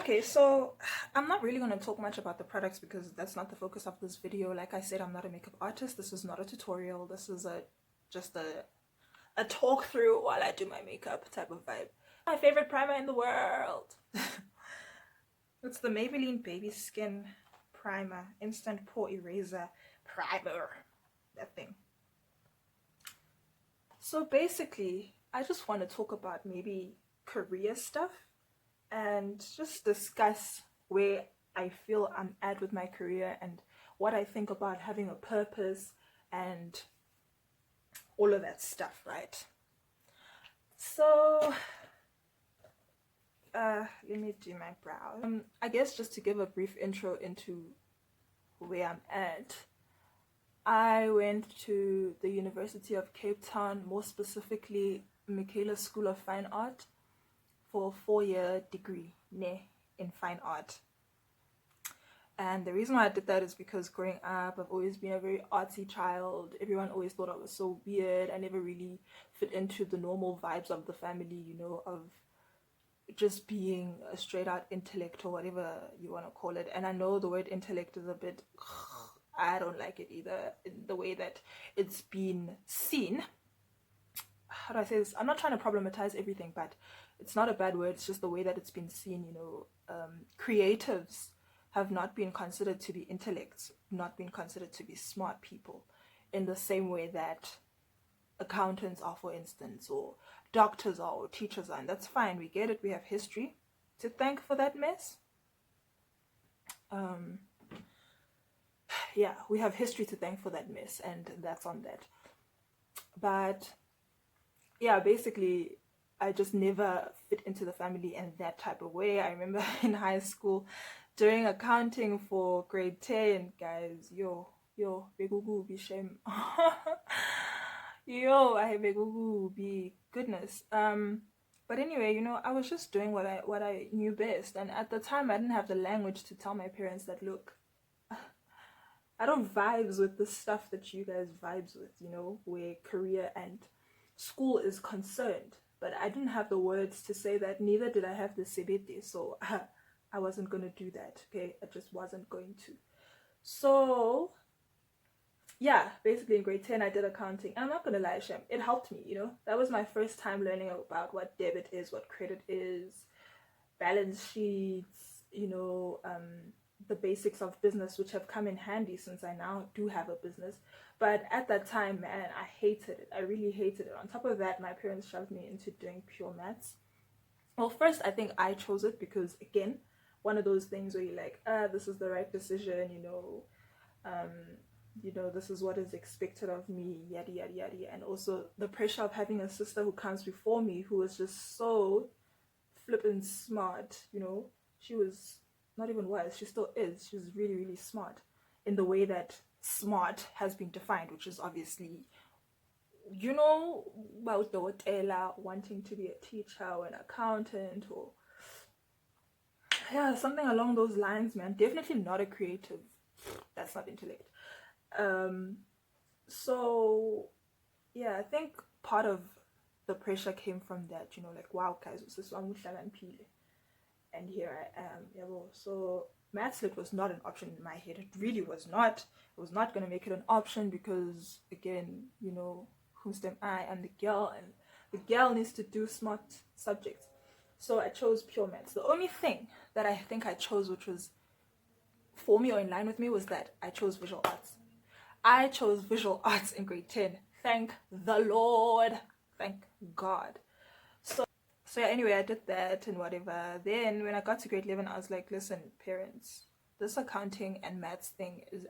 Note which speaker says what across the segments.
Speaker 1: Okay, so I'm not really going to talk much about the products because that's not the focus of this video. Like I said, I'm not a makeup artist. This is not a tutorial. This is just a talk through while I do my makeup type of vibe. My favorite primer in the world. It's the Maybelline Baby Skin Primer, Instant Pore Eraser Primer. That thing. So basically, I just want to talk about maybe career stuff and just discuss where I feel I'm at with my career and what I think about having a purpose and all of that stuff, right? So let me do my brow. I guess just to give a brief intro into where I'm at, I went to the University of Cape Town, more specifically Michaela School of Fine Art, for a 4-year degree in fine art. And the reason why I did that is because growing up, I've always been a very artsy child. Everyone always thought I was so weird. I never really fit into the normal vibes of the family, you know, of just being a straight out intellect or whatever you want to call it. And I know the word intellect is a bit, I don't like it either, in the way that it's been seen. How do I say this? I'm not trying to problematize everything, but it's not a bad word. It's just the way that it's been seen, you know. Creatives have not been considered to be intellects, not been considered to be smart people in the same way that accountants are, for instance, or doctors are, or teachers are. And that's fine. We get it. We have history to thank for that mess. Yeah, we have history to thank for that mess, and that's on that. But yeah, basically, I just never fit into the family in that type of way. I remember in high school doing accounting for grade 10, guys. Yo, begugu be shame. Yo, I begugu be goodness. But anyway, you know, I was just doing what I knew best, and at the time I didn't have the language to tell my parents that, look, I don't vibes with the stuff that you guys vibes with, you know, where career and school is concerned. But I didn't have the words to say that, neither did I have the sebete, so I wasn't going to do that, okay? I just wasn't going to. So yeah, basically in grade 10 I did accounting, and I'm not going to lie, Shem, it helped me, you know. That was my first time learning about what debit is, what credit is, balance sheets, you know, the basics of business, which have come in handy since I now do have a business. But at that time, man, I hated it. I really hated it. On top of that, my parents shoved me into doing pure maths. Well, first, I think I chose it because, again, one of those things where you're like, this is the right decision, you know, this is what is expected of me, yada, yada, yada. And also the pressure of having a sister who comes before me who was just so flippin' smart, you know. She was not even wise, she still is. She's really, really smart in the way that smart has been defined, which is obviously, you know, about the wanting to be a teacher or an accountant, or yeah, something along those lines, man. Definitely not a creative. That's not intellect. So yeah, I think part of the pressure came from that, you know, like, wow, guys, and here I am. Yeah, well, so maths lit was not an option in my head. It really was not. I was not going to make it an option because, again, you know, who's them I? I'm the girl, and the girl needs to do smart subjects. So I chose pure maths. The only thing that I think I chose, which was for me or in line with me, was that I chose visual arts. I chose visual arts in grade 10. Thank the Lord. Thank God. So yeah, anyway, I did that and whatever. Then when I got to grade 11, I was like, listen, parents, this accounting and maths thing is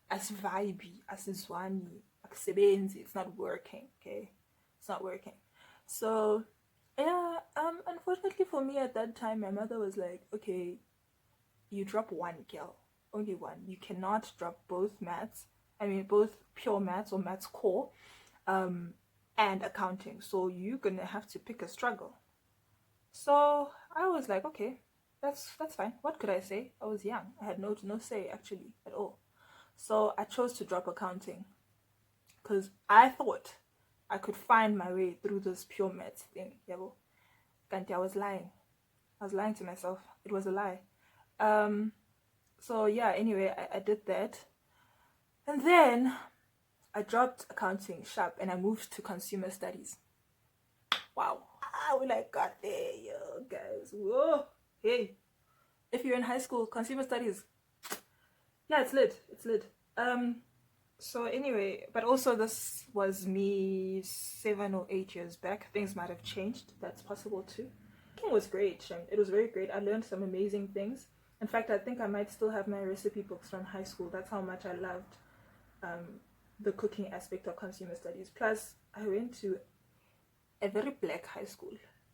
Speaker 1: as vibey, as zwani, it's not working, okay? It's not working. So yeah, unfortunately for me at that time, my mother was like, okay, you drop one, girl, only one. You cannot drop both maths, both pure maths or maths core, and accounting, so you're gonna have to pick a struggle. So I was like, okay, that's fine. What could I say? I was young. I had no say actually at all. So I chose to drop accounting because I thought I could find my way through this pure maths thing. Yeah, well, I was lying. I was lying to myself. It was a lie. So yeah, anyway, I did that. And then I dropped accounting sharp and I moved to consumer studies. Wow. When I got there, yo, guys. Whoa. Hey. If you're in high school, consumer studies, yeah, it's lit. It's lit. So anyway, but also this was me 7 or 8 years back. Things might have changed. That's possible too. It was great. It was very great. I learned some amazing things. In fact, I think I might still have my recipe books from high school. That's how much I loved the cooking aspect of consumer studies. Plus, I went to a very black high school.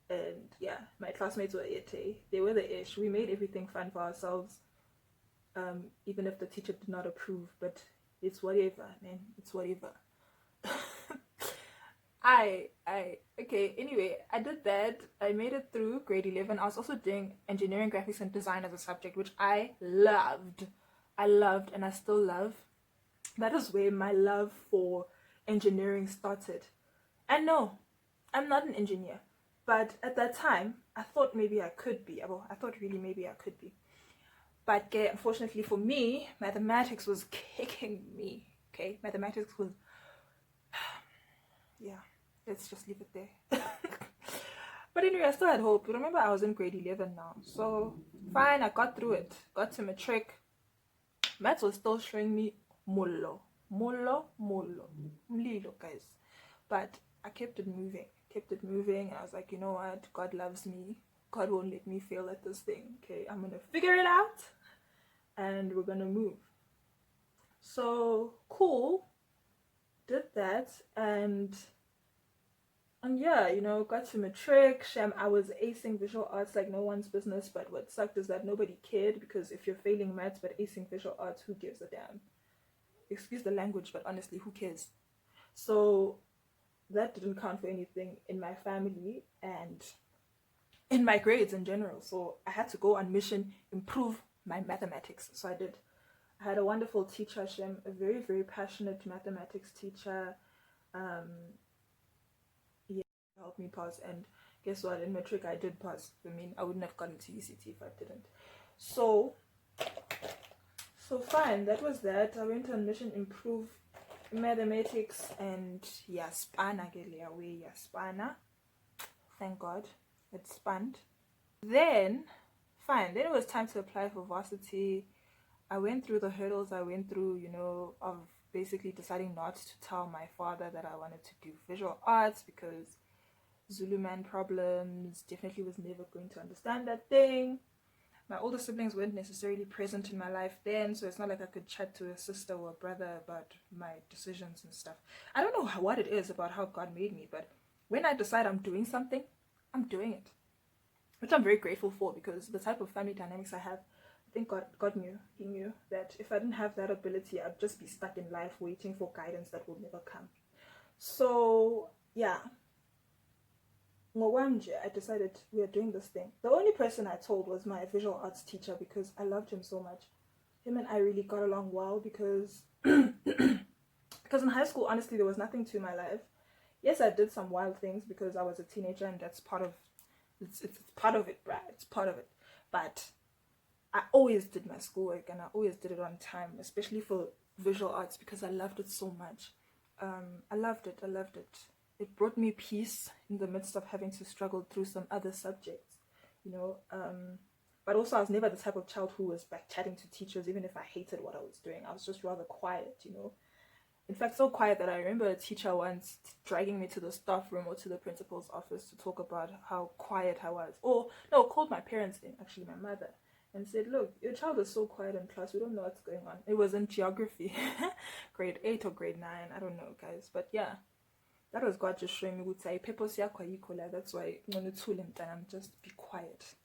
Speaker 1: And yeah, my classmates were it. They were the ish. We made everything fun for ourselves. Even if the teacher did not approve. But it's whatever, man. It's whatever. Okay, anyway, I did that. I made it through grade 11. I was also doing engineering, graphics, and design as a subject, which I loved. And I still love. That is where my love for engineering started. And no, I'm not an engineer. But at that time, I thought maybe I could be. Well, I thought really maybe I could be. But unfortunately for me, mathematics was kicking me. Okay, mathematics was... yeah, let's just leave it there. But anyway, I still had hope. Remember, I was in grade 11 now. So, fine, I got through it. Got to Matric. Maths was still showing me mollo, guys. But I kept it moving. And I was like, you know what? God loves me. God won't let me fail at this thing. Okay, I'm going to figure it out. And we're going to move. So, cool. Did that. And yeah, you know, got to Matric. I was acing visual arts like no one's business. But what sucked is that nobody cared. Because if you're failing maths but acing visual arts, who gives a damn? Excuse the language, but honestly, who cares? So that didn't count for anything in my family and in my grades in general. So I had to go on mission, improve my mathematics. So I did. I had a wonderful teacher, Shem, a very, very passionate mathematics teacher. Yeah, helped me pass. And guess what? In Matric, I did pass. I mean, I wouldn't have gotten to UCT if I didn't. So fine, that was that. I went on mission, improve mathematics, and yeah, spana away, yeah, spana. Thank God, it spanned. Then, fine, then it was time to apply for Varsity. I went through the hurdles I went through, you know, of basically deciding not to tell my father that I wanted to do visual arts because Zulu man problems, definitely was never going to understand that thing. My older siblings weren't necessarily present in my life then, so it's not like I could chat to a sister or a brother about my decisions and stuff. I don't know what it is about how God made me, but when I decide I'm doing something, I'm doing it. Which I'm very grateful for, because the type of family dynamics I have, I think God knew. He knew that if I didn't have that ability, I'd just be stuck in life waiting for guidance that will never come. So, yeah. I decided we are doing this thing. The only person I told was my visual arts teacher because I loved him so much. Him and I really got along well because because in high school, honestly, there was nothing to my life. Yes, I did some wild things because I was a teenager, and that's part of it's part of it, bruh. It's part of it. But I always did my schoolwork and I always did it on time, especially for visual arts because I loved it so much. I loved it. It brought me peace in the midst of having to struggle through some other subjects, you know. But also I was never the type of child who was back chatting to teachers even if I hated what I was doing. I was just rather quiet, you know. In fact, so quiet that I remember a teacher once dragging me to the staff room or to the principal's office to talk about how quiet I was. Or, no, called my parents in, actually my mother, and said, look, your child is so quiet in class, we don't know what's going on. It was in geography, grade 8 or grade 9, I don't know, guys. But yeah, that was God just showing me that's why I'm just be quiet.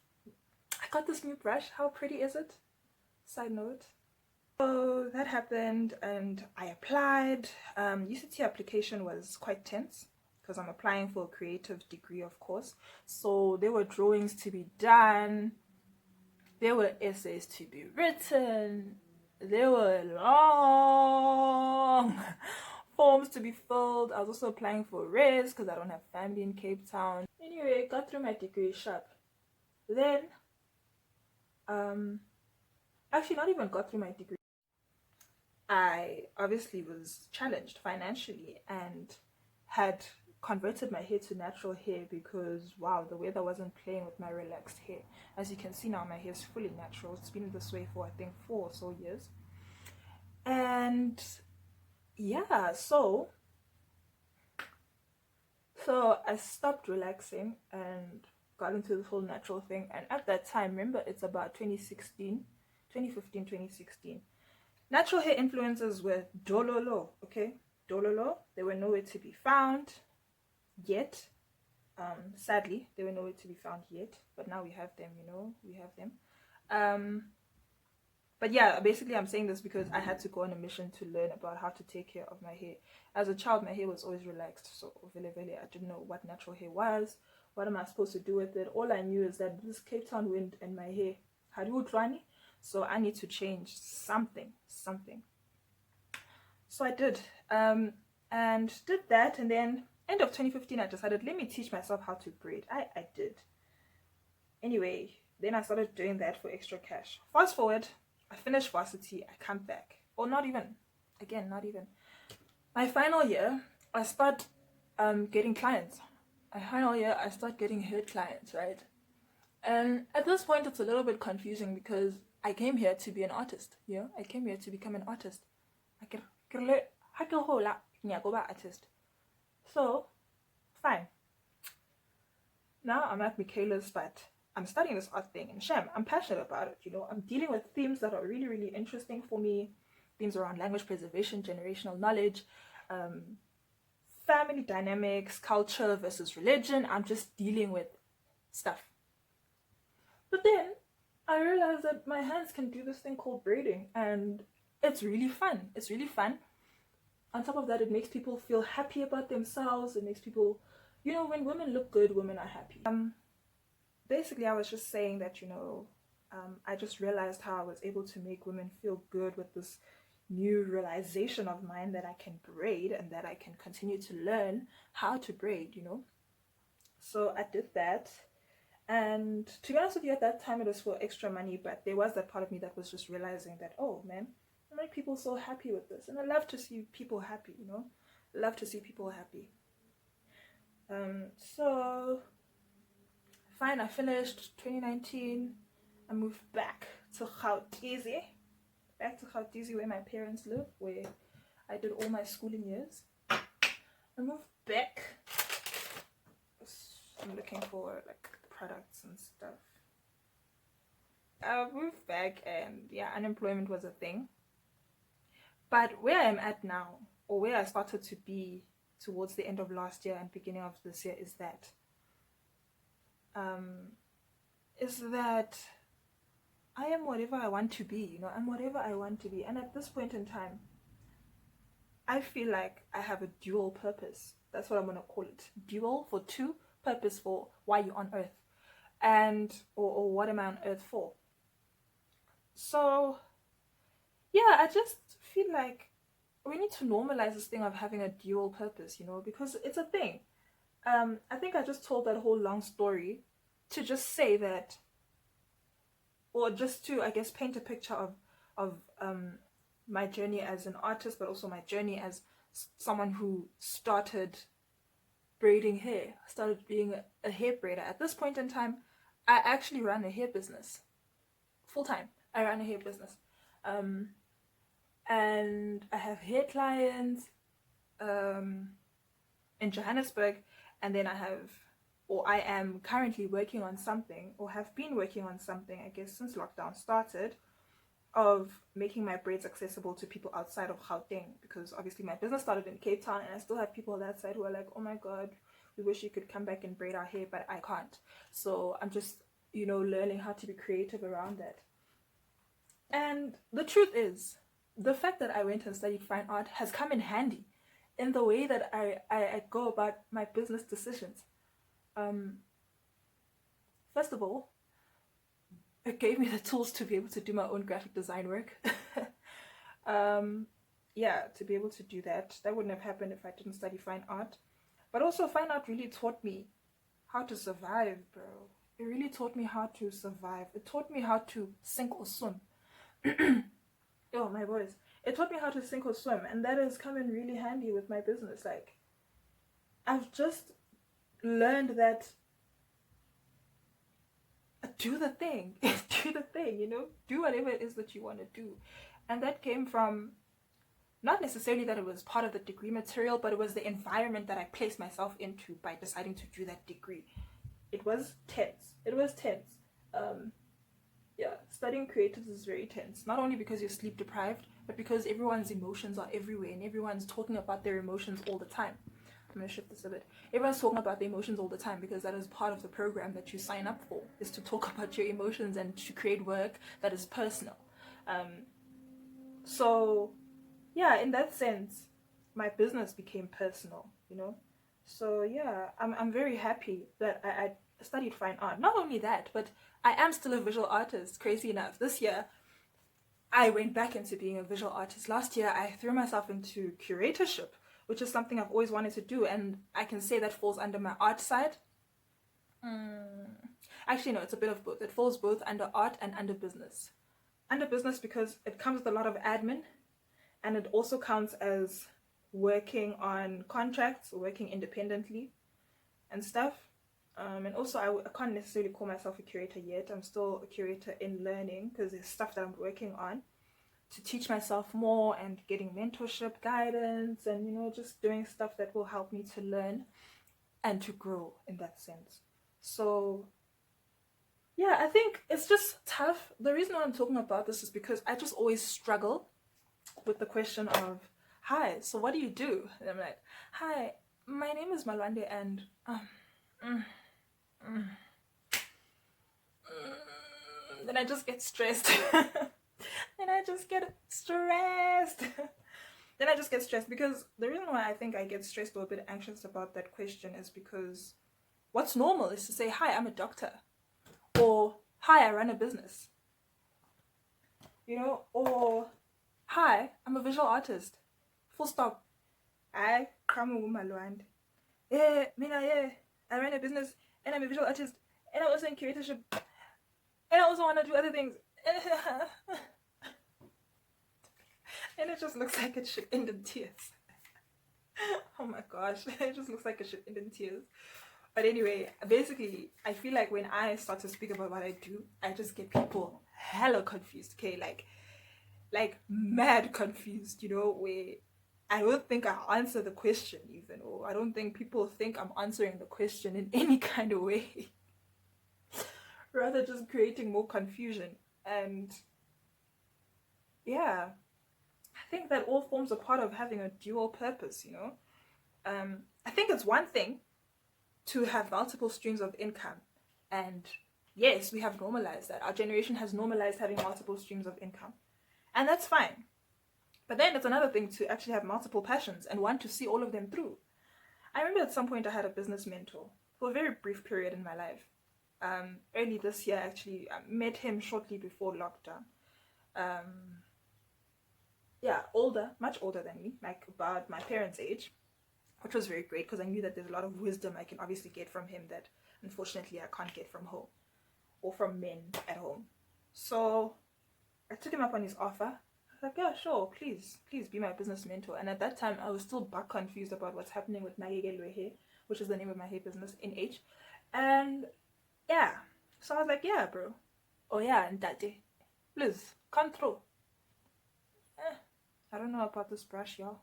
Speaker 1: I got this new brush. How pretty is it? Side note. So that happened and I applied. UCT application was quite tense because I'm applying for a creative degree, of course. So there were drawings to be done. There were essays to be written. There were long forms to be filled. I was also applying for res because I don't have family in Cape Town. Anyway, got through my degree sharp. Then, actually not even got through my degree. I obviously was challenged financially and had converted my hair to natural hair because wow, the weather wasn't playing with my relaxed hair. As you can see now, my hair is fully natural. It's been this way for I think 4 or so years. And yeah, so I stopped relaxing and got into this whole natural thing. And at that time, remember, it's about 2016, 2015, 2016. Natural hair influencers were dololo, okay? Dololo. They were nowhere to be found yet. Sadly, they were nowhere to be found yet. But now we have them, we have them. But yeah, basically I'm saying this because I had to go on a mission to learn about how to take care of my hair. As a child, my hair was always relaxed, so I didn't know what natural hair was. What am I supposed to do with it? All I knew is that this Cape Town wind and my hair had rani, so I need to change something. So I did, and did that, and then end of 2015 I decided, let me teach myself how to braid. I did. Anyway, then I started doing that for extra cash. Fast forward, I finished Varsity, I come back. Or not even. My final year, I start getting clients. My final year, I start getting hair clients, right? And at this point, it's a little bit confusing because I came here to be an artist, I came here to become an artist. Artist. So, fine. Now I'm at Michaela's, but I'm studying this art thing, and Shem, I'm passionate about it, I'm dealing with themes that are really, really interesting for me. Themes around language preservation, generational knowledge, family dynamics, culture versus religion. I'm just dealing with stuff. But then I realized that my hands can do this thing called braiding, and it's really fun. On top of that, it makes people feel happy about themselves. It makes people, when women look good, women are happy. Basically, I was just saying that, I just realized how I was able to make women feel good with this new realization of mine that I can braid and that I can continue to learn how to braid, So I did that. And to be honest with you, at that time it was for extra money, but there was that part of me that was just realizing that, oh man, I make people so happy with this. And I love to see people happy, love to see people happy. So fine, I finished 2019. I moved back to Gauteng, where my parents live, where I did all my schooling years. I moved back. I'm looking for like products and stuff. I moved back, and yeah, unemployment was a thing. But where I'm at now, or where I started to be towards the end of last year and beginning of this year, is that I am whatever I want to be, I'm whatever I want to be. And at this point in time, I feel like I have a dual purpose. That's what I'm going to call it. Dual for two, purpose for why you're on earth. And, or what am I on earth for? So, yeah, I just feel like we need to normalize this thing of having a dual purpose, because it's a thing. I think I just told that whole long story to just say that, or just to, I guess, paint a picture of my journey as an artist, but also my journey as someone who started braiding hair, started being a hair braider. At this point in time, I actually run a hair business. Full time, I run a hair business. And I have hair clients in Johannesburg, and then I am currently working on something, or have been working on something, I guess, since lockdown started, of making my braids accessible to people outside of Gauteng, because obviously my business started in Cape Town, and I still have people on that side who are like, oh my god, we wish you could come back and braid our hair, but I can't. So I'm just, learning how to be creative around that. And the truth is, the fact that I went and studied fine art has come in handy in the way that I go about my business decisions. First of all, it gave me the tools to be able to do my own graphic design work. Yeah, to be able to do that. That wouldn't have happened if I didn't study fine art. But also, fine art really taught me how to survive, bro. it really taught me how to survive. It taught me how to sink or swim. Oh, my voice. It taught me how to sink or swim, and that has come in really handy with my business. Like, I've just learned that do the thing. Do the thing, you know? Do whatever it is that you want to do. And that came from not necessarily that it was part of the degree material, but it was the environment that I placed myself into by deciding to do that degree. It was tense. It was tense. Yeah, studying creatives is very tense. Not only because you're sleep deprived, but because everyone's emotions are everywhere and everyone's talking about their emotions all the time. I'm going to shift this a bit. Everyone's talking about their emotions all the time because that is part of the program that you sign up for, is to talk about your emotions and to create work that is personal. So, yeah, in that sense, my business became personal, you know? So, yeah, I'm very happy that I studied fine art. Not only that, but I am still a visual artist, crazy enough. This year, I went back into being a visual artist. Last year, I threw myself into curatorship, which is something I've always wanted to do, and I can say that falls under my art side. Actually, no, it's a bit of both. It falls both under art and under business. Under business because it comes with a lot of admin, and it also counts as working on contracts or working independently and stuff. And also, I can't necessarily call myself a curator yet. I'm still a curator in learning because there's stuff that I'm working on to teach myself more and getting mentorship, guidance, and, you know, just doing stuff that will help me to learn and to grow in that sense. So, yeah, I think it's just tough. The reason why I'm talking about this is because I just always struggle with the question of, hi, so what do you do? And I'm like, hi, my name is Malwande, and then I just get stressed. Then I just get stressed because the reason why I think I get stressed or a bit anxious about that question is because what's normal is to say, hi, I'm a doctor, or hi, I run a business, you know, or hi, I'm a visual artist, full stop. I come with Malwande. Yeah, I run a business and I'm a visual artist and I'm also in curatorship and I also want to do other things. And it just looks like it should end in tears. Oh my gosh, it just looks like it should end in tears. But anyway, basically, I feel like when I start to speak about what I do, I just get people hella confused, okay? Like mad confused, you know, where I don't think I answer the question even, or I don't think people think I'm answering the question in any kind of way. Rather just creating more confusion. And yeah, I think that all forms a part of having a dual purpose, you know. I think it's one thing to have multiple streams of income, and yes, we have normalized that. Our generation has normalized having multiple streams of income, and that's fine. But then it's another thing to actually have multiple passions and want to see all of them through. I remember at some point I had a business mentor for a very brief period in my life. Early this year, actually, I met him shortly before lockdown. Yeah, older, much older than me, like about my parents' age, which was very great because I knew that there's a lot of wisdom I can obviously get from him that unfortunately I can't get from home or from men at home. So I took him up on his offer. I was like, yeah, sure, please be my business mentor. And at that time, I was still back confused about what's happening with Nayegelwe Hair, which is the name of my hair business, NH. And yeah, so I was like, yeah, bro. Oh yeah, and that day, please, come through. I don't know about this brush, y'all.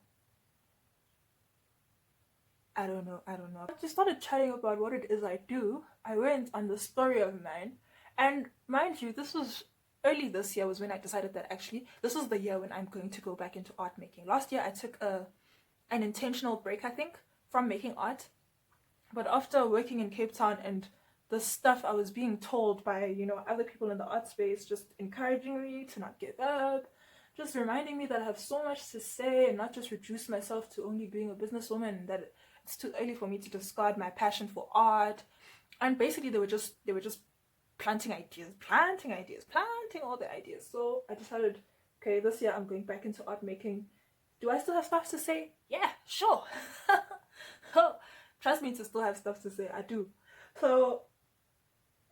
Speaker 1: I don't know. I just started chatting about what it is I do. I went on the story of mine. And mind you, this was early this year was when I decided that actually this is the year when I'm going to go back into art making. Last year I took an intentional break, I think, from making art. But after working in Cape Town and the stuff I was being told by, you know, other people in the art space, just encouraging me to not give up, just reminding me that I have so much to say and not just reduce myself to only being a businesswoman, that it's too early for me to discard my passion for art. And basically they were just planting all the ideas. So I decided, okay, this year I'm going back into art making. Do I still have stuff to say? Yeah, sure. Trust me, to still have stuff to say, I do. So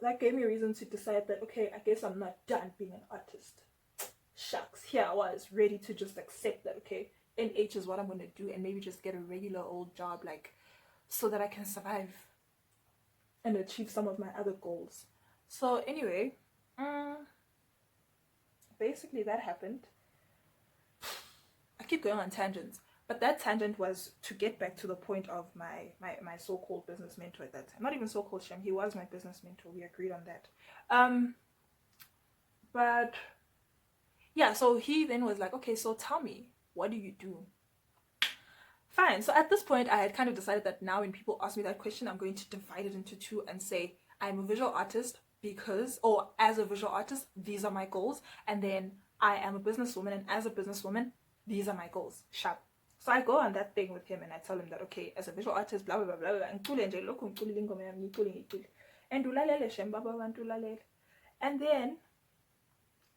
Speaker 1: that gave me a reason to decide that, okay, I guess I'm not done being an artist. Shucks, here I was ready to just accept that, okay, NH is what I'm going to do, and maybe just get a regular old job, like, so that I can survive and achieve some of my other goals. So anyway, basically that happened. I keep going on tangents, but that tangent was to get back to the point of my so-called business mentor at that time. Not even so-called, Shem, he was my business mentor. We agreed on that. But yeah, so he then was like, okay, so tell me, what do you do? Fine. So at this point, I had kind of decided that now when people ask me that question, I'm going to divide it into two and say, I'm a visual artist because, or as a visual artist, these are my goals. And then I am a businesswoman, and as a businesswoman, these are my goals. Sharp. So I go on that thing with him and I tell him that, okay, as a visual artist, blah, blah, blah, blah, blah. And then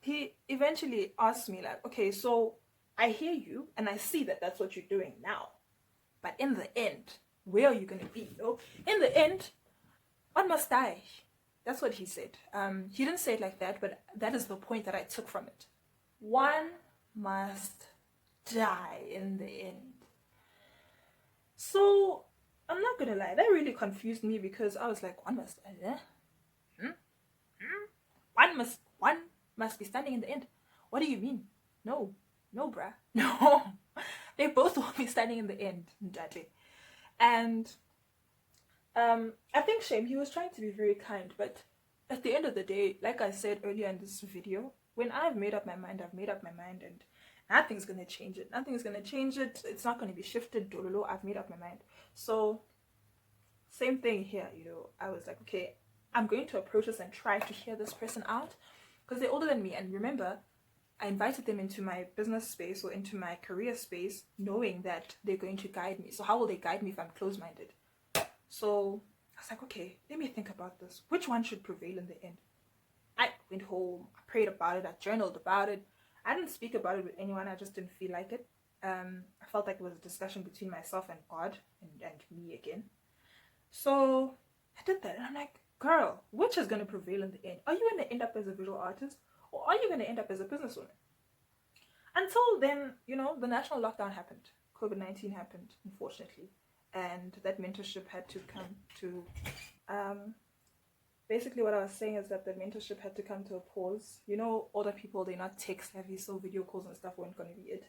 Speaker 1: he eventually asked me, like, okay, so I hear you and I see that that's what you're doing now. But in the end, where are you going to be? You know? In the end, one must die. That's what he said. He didn't say it like that, but that is the point that I took from it. One must die in the end. So I'm not gonna lie, that really confused me, because I was like, one must one must be standing in the end. What do you mean? No, bruh, no. They both will be standing in the end, Ndate. And I think Shame, he was trying to be very kind, but at the end of the day, like I said earlier in this video, when I've made up my mind, I've made up my mind, and nothing's gonna change it. Nothing's gonna change it. It's not gonna be shifted. Dololo, I've made up my mind. So same thing here, you know. I was like, okay, I'm going to approach this and try to hear this person out, because they're older than me. And remember, I invited them into my business space or into my career space, knowing that they're going to guide me. So how will they guide me if I'm closed-minded? So I was like, okay, let me think about this. Which one should prevail in the end? I went home, I prayed about it, I journaled about it. I didn't speak about it with anyone. I just didn't feel like it. I felt like it was a discussion between myself and God and me again. So I did that, and I'm like, girl, which is going to prevail in the end? Are you going to end up as a visual artist, or are you going to end up as a businesswoman? Until then, you know, the national lockdown happened. COVID-19 happened, unfortunately. And that mentorship had to come to... basically what I was saying is that the mentorship had to come to a pause. You know, older people, they're not tech savvy, so video calls and stuff weren't going to be it.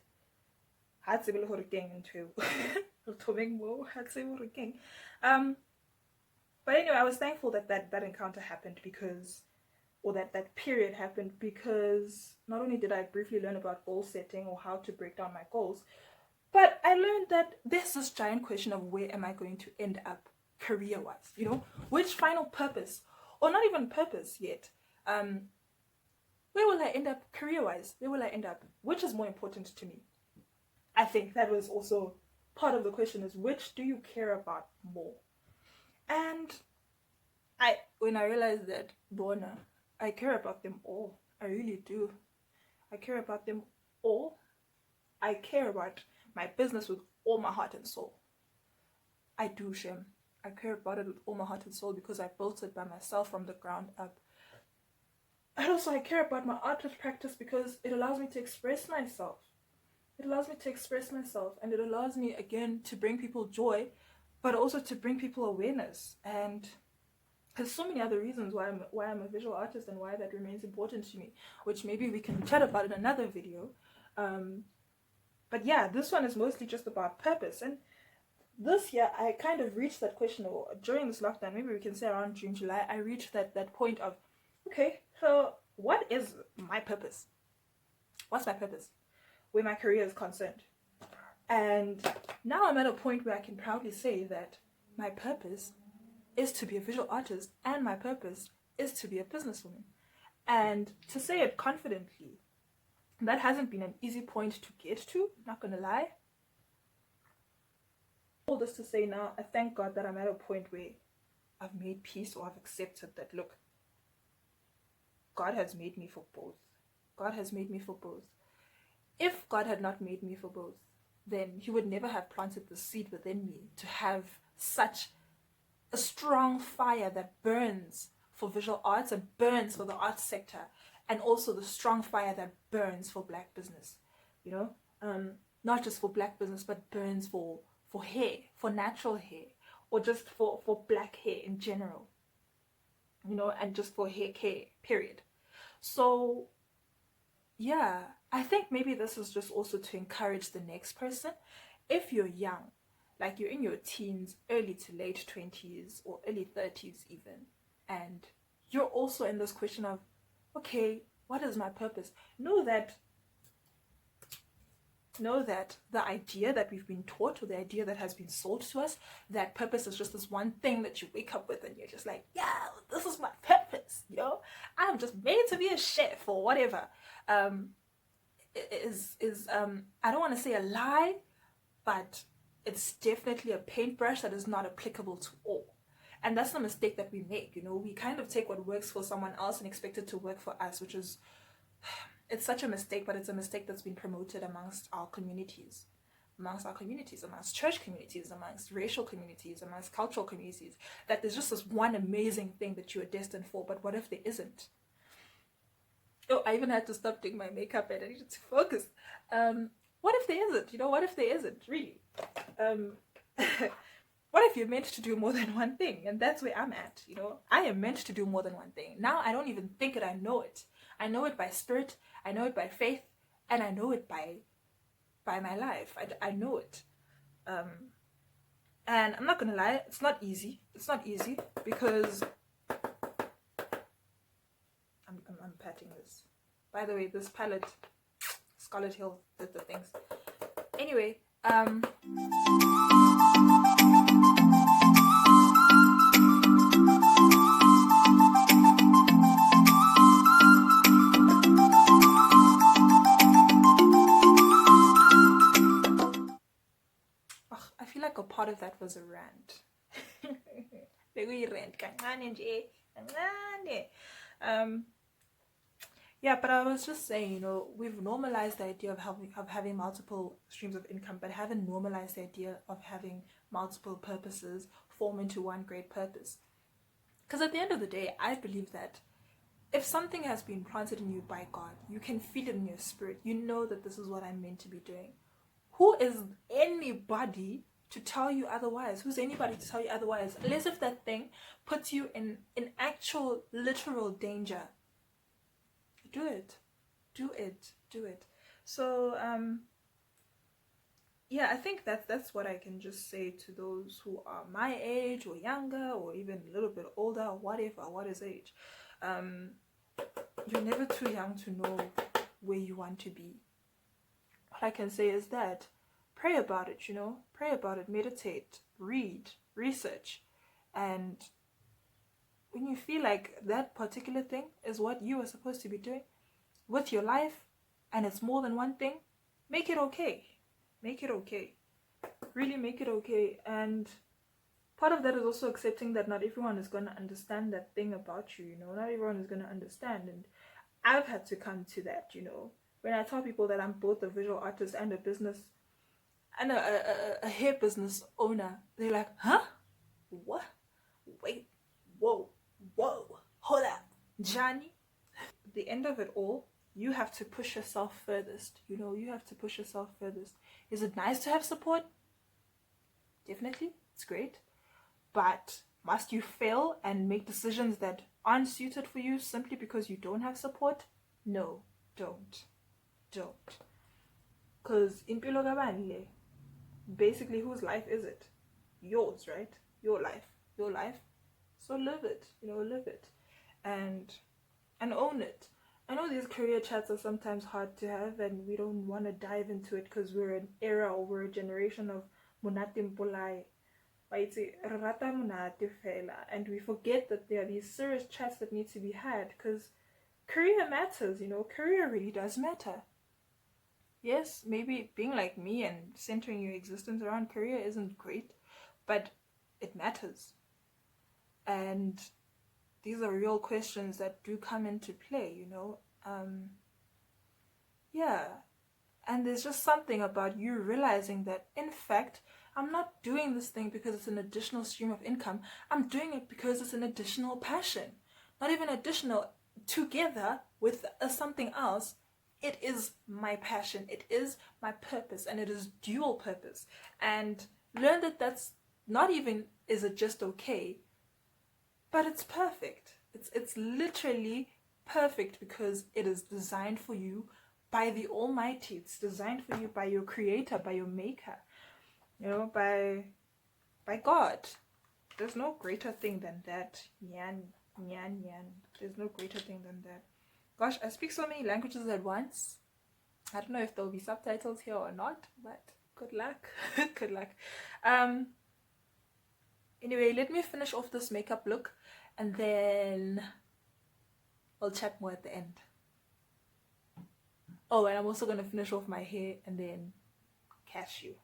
Speaker 1: But anyway, I was thankful that that encounter happened, because, or that period happened, because not only did I briefly learn about goal setting or how to break down my goals, but I learned that there's this giant question of where am I going to end up career-wise, you know? Which final purpose, or not even purpose yet, where will I end up career-wise? Where will I end up? Which is more important to me? I think that was also part of the question, is which do you care about more? And when I realized that, Bona, I care about them all. I really do. I care about them all. I care about my business with all my heart and soul. I do, Shem. I care about it with all my heart and soul, because I built it by myself from the ground up. And also I care about my artist practice, because it allows me to express myself. It allows me to express myself, and it allows me, again, to bring people joy, but also to bring people awareness. And there's so many other reasons why I'm a visual artist, and why that remains important to me, which maybe we can chat about in another video. But yeah, this one is mostly just about purpose. And this year, I kind of reached that question, or during this lockdown, maybe we can say around June, July, I reached that point of, okay, so what is my purpose? What's my purpose where my career is concerned? And now I'm at a point where I can proudly say that my purpose is to be a visual artist, and my purpose is to be a businesswoman. And to say it confidently, that hasn't been an easy point to get to, not gonna lie. All this to say now, I thank God that I'm at a point where I've made peace, or I've accepted that, look, God has made me for both. God has made me for both. If God had not made me for both, then he would never have planted the seed within me to have such a strong fire that burns for visual arts and burns for the arts sector, and also the strong fire that burns for black business, you know, not just for black business, but burns for hair, for natural hair, or just for black hair in general, you know, and just for hair care, period. So yeah, I think maybe this is just also to encourage the next person. If you're young, like you're in your teens, early to late 20s or early 30s even, and you're also in this question of, okay, what is my purpose? Know that the idea that we've been taught, or the idea that has been sold to us, that purpose is just this one thing that you wake up with and you're just like, yeah, this is my purpose, you know, I'm just made to be a chef or whatever, is I don't want to say a lie, but it's definitely a paintbrush that is not applicable to all. And that's the mistake that we make, you know. We kind of take what works for someone else and expect it to work for us, which is, it's such a mistake, but it's a mistake that's been promoted amongst our communities, amongst church communities, amongst racial communities, amongst cultural communities, that there's just this one amazing thing that you are destined for. But what if there isn't? Oh, I even had to stop doing my makeup and I needed to focus. What if there isn't? You know, what if there isn't, really? What if you're meant to do more than one thing? And that's where I'm at, you know. I am meant to do more than one thing. Now I don't even think it, I know it. I know it by spirit, I know it by faith, and I know it by my life. I know it. And I'm not gonna lie, it's not easy. It's not easy because I'm patting this. By the way, this palette, Scarlet Hill, the things. Anyway, I feel like a part of that was a rant. Yeah, but I was just saying, you know, we've normalized the idea of having multiple streams of income, but haven't normalized the idea of having multiple purposes form into one great purpose. Because at the end of the day, I believe that if something has been planted in you by God, you can feel it in your spirit. You know that this is what I'm meant to be doing. Who is anybody to tell you otherwise? Who's anybody to tell you otherwise? Unless if that thing puts you in actual literal danger. Do it. So yeah, I think that's what I can just say to those who are my age or younger or even a little bit older or whatever. What is age? You're never too young to know where you want to be. What I can say is that pray about it, you know, pray about it, meditate, read, research, and when you feel like that particular thing is what you are supposed to be doing with your life, and it's more than one thing, make it okay. Make it okay. Really make it okay. And part of that is also accepting that not everyone is going to understand that thing about you, you know. Not everyone is going to understand. And I've had to come to that, you know. When I tell people that I'm both a visual artist and a business, and a hair business owner, they're like, huh? What? Wait, whoa, hold up, Johnny. At the end of it all, you have to push yourself furthest, you know, you have to push yourself furthest. Is it nice to have support? Definitely, it's great. But must you fail and make decisions that aren't suited for you simply because you don't have support? No, don't. Because in Pilogabani, basically, whose life is it? Yours, right? Your life. So live it, you know, live it. And own it. I know these career chats are sometimes hard to have and we don't want to dive into it because we're an era or we're a generation of Munatim Polai. And we forget that there are these serious chats that need to be had because career matters, you know, career really does matter. Yes, maybe being like me and centering your existence around career isn't great, but it matters. And these are real questions that do come into play, you know. Yeah. And there's just something about you realizing that, in fact, I'm not doing this thing because it's an additional stream of income. I'm doing it because it's an additional passion. not even additional, together with something else, it is my passion, it is my purpose, and it is dual purpose. And learn that that's not even, is it just okay, but it's perfect. It's literally perfect, because it is designed for you by the Almighty. It's designed for you by your Creator, by your Maker, you know, by God. There's no greater thing than that. Nyan, nyan, nyan. There's no greater thing than that. Gosh, I speak so many languages at once. I don't know if there'll be subtitles here or not, but good luck. Good luck. Anyway, let me finish off this makeup look, and then we'll chat more at the end. Oh, and I'm also going to finish off my hair and then catch you.